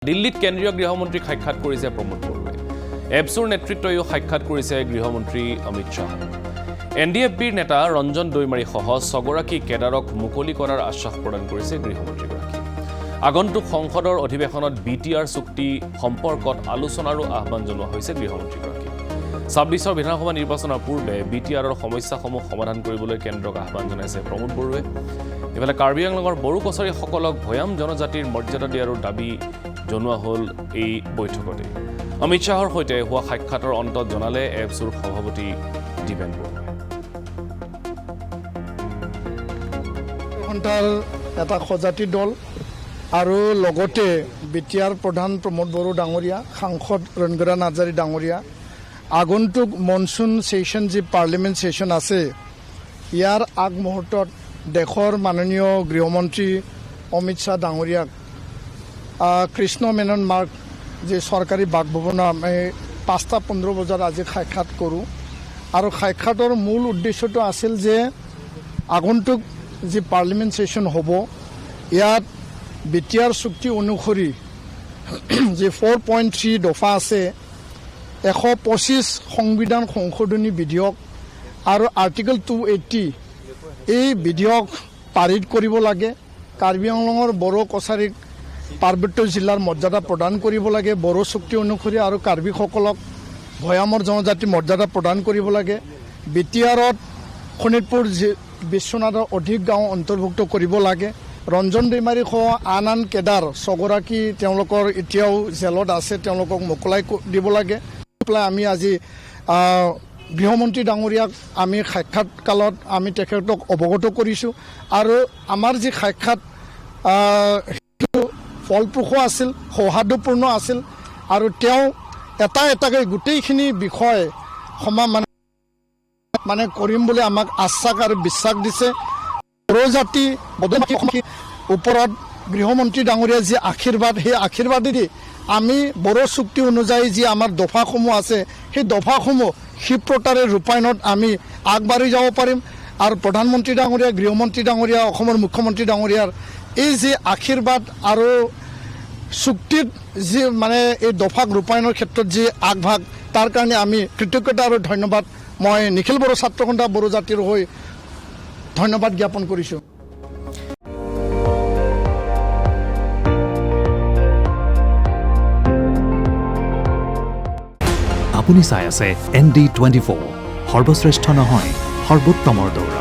দিল্লীত কেন্দ্ৰীয় গৃহমন্ত্ৰীক সাক্ষাৎ কৰিছে প্ৰমোদ বড়োৱে। এপছুৰ নেতৃত্বয়ো সাক্ষাৎ কৰিছে গৃহমন্ত্ৰী অমিত শ্বাহ। এনডিএফবিৰ নেতা ৰঞ্জন দৈমাৰীসহ ছগৰাকী কেডাৰক মুকলি কৰাৰ আশ্বাস প্ৰদান কৰিছে গৃহমন্ত্ৰীগৰাকীয়ে। আগন্তুক সংসদৰ অধিৱেশনত বিটিআৰ চুক্তি সম্পৰ্কত আলোচনাৰো আহ্বান জনোৱা হৈছে গৃহমন্ত্ৰীগৰাকীয়ে। ২৬ বিধানসভা নিৰ্বাচনৰ পূৰ্বে বিটিআৰৰ সমস্যাসমূহ সমাধান কৰিবলৈ কেন্দ্ৰক আহ্বান জনাইছে প্ৰমোদ বড়োৱে। ইফালে কাৰ্বি আংলঙৰ বড়ো কছাৰীসকলক ভৈয়াম জনজাতিৰ মৰ্যাদা দিয়াৰো দাবী জনোৱা হ'ল এই বৈঠকতে। অমিত শ্বাহৰ সৈতে হোৱা সাক্ষাতৰ অন্তত জনালে এপছুৰ সভাপতি দীপেন বড়োৱে। এটা সজাতি দল আৰু লগতে বিটিআৰ প্ৰধান প্ৰমোদ বড়ো ডাঙৰীয়া, সাংসদ ৰঞ্জৰা নাৰ্জাৰী ডাঙৰীয়া, আগন্তুক মনচুন ছেশ্যন যি পাৰ্লিমেণ্ট ছেশ্যন আছে, ইয়াৰ আগমুহূৰ্তত দেশৰ মাননীয় গৃহমন্ত্ৰী অমিত শ্বাহ ডাঙৰীয়াক কৃষ্ণ মেনন মাৰ্গ যি চৰকাৰী বাসভৱনত আমি ৫:১৫ বজাত আজি সাক্ষাৎ কৰোঁ। আৰু সাক্ষাতৰ মূল উদ্দেশ্যটো আছিল যে আগন্তুক যি পাৰ্লিমেণ্ট ছেশ্যন হ'ব, ইয়াত বিটিআৰ চুক্তি অনুসৰি যি 4.3 দফা আছে, ১২৫ সংবিধান সংশোধনী বিধেয়ক আৰু আৰ্টিকল 280 এই বিধেয়ক পাৰিত কৰিব লাগে। কাৰ্বি আংলঙৰ বড়ো কছাৰীক পাৰ্বত্য জিলাৰ মৰ্যাদা প্ৰদান কৰিব লাগে বড়ো চুক্তি অনুসৰি, আৰু কাৰ্বিসকলক ভৈয়ামৰ জনজাতি মৰ্যাদা প্ৰদান কৰিব লাগে। বিটিআৰত শোণিতপুৰ বিশ্বনাথৰ অধিক গাঁও অন্তৰ্ভুক্ত কৰিব লাগে। ৰঞ্জন দৈমাৰীসহ আন কেডাৰ ছগৰাকী তেওঁলোকৰ এতিয়াও জেলত আছে, তেওঁলোকক মোকলাই দিব লাগে। আমি আজি গৃহমন্ত্ৰী ডাঙৰীয়াক আমি সাক্ষাৎকালত আমি তেখেতক অৱগত কৰিছোঁ, আৰু আমাৰ যি সাক্ষাৎ ফলপ্ৰসূ আছিল, সৌহাৰ্দ্যপূৰ্ণ আছিল, আৰু তেওঁ এটাকৈ গোটেইখিনি বিষয় মানে কৰিম বুলি আমাক আশ্বাস আৰু বিশ্বাস দিছে। বড়ো জাতি ওপৰত গৃহমন্ত্ৰী ডাঙৰীয়াৰ যি আশীৰ্বাদ, সেই আশীৰ্বাদেদি আমি বড়ো চুক্তি অনুযায়ী যি আমাৰ দফাসমূহ আছে, সেই দফাসমূহ ক্ষীপ্ৰতাৰে ৰূপায়ণত আমি আগবাঢ়ি যাব পাৰিম। আৰু প্ৰধানমন্ত্ৰী ডাঙৰীয়া, গৃহমন্ত্ৰী ডাঙৰীয়া, অসমৰ মুখ্যমন্ত্ৰী ডাঙৰীয়াৰ এই যি আশীৰ্বাদ আৰু চুক্তিত যি মানে এই দফাক ৰূপায়ণৰ ক্ষেত্ৰত যি আগভাগ, তাৰ কাৰণে আমি কৃতজ্ঞতা আৰু ধন্যবাদ মই নিখিল বড়ো ছাত্ৰ সন্থা বড়ো জাতিৰ হৈ ধন্যবাদ জ্ঞাপন কৰিছোঁ। আপুনি চাই আছে ND24, সৰ্বশ্ৰেষ্ঠ নহয় সৰ্বোত্তমৰ দৌৰা।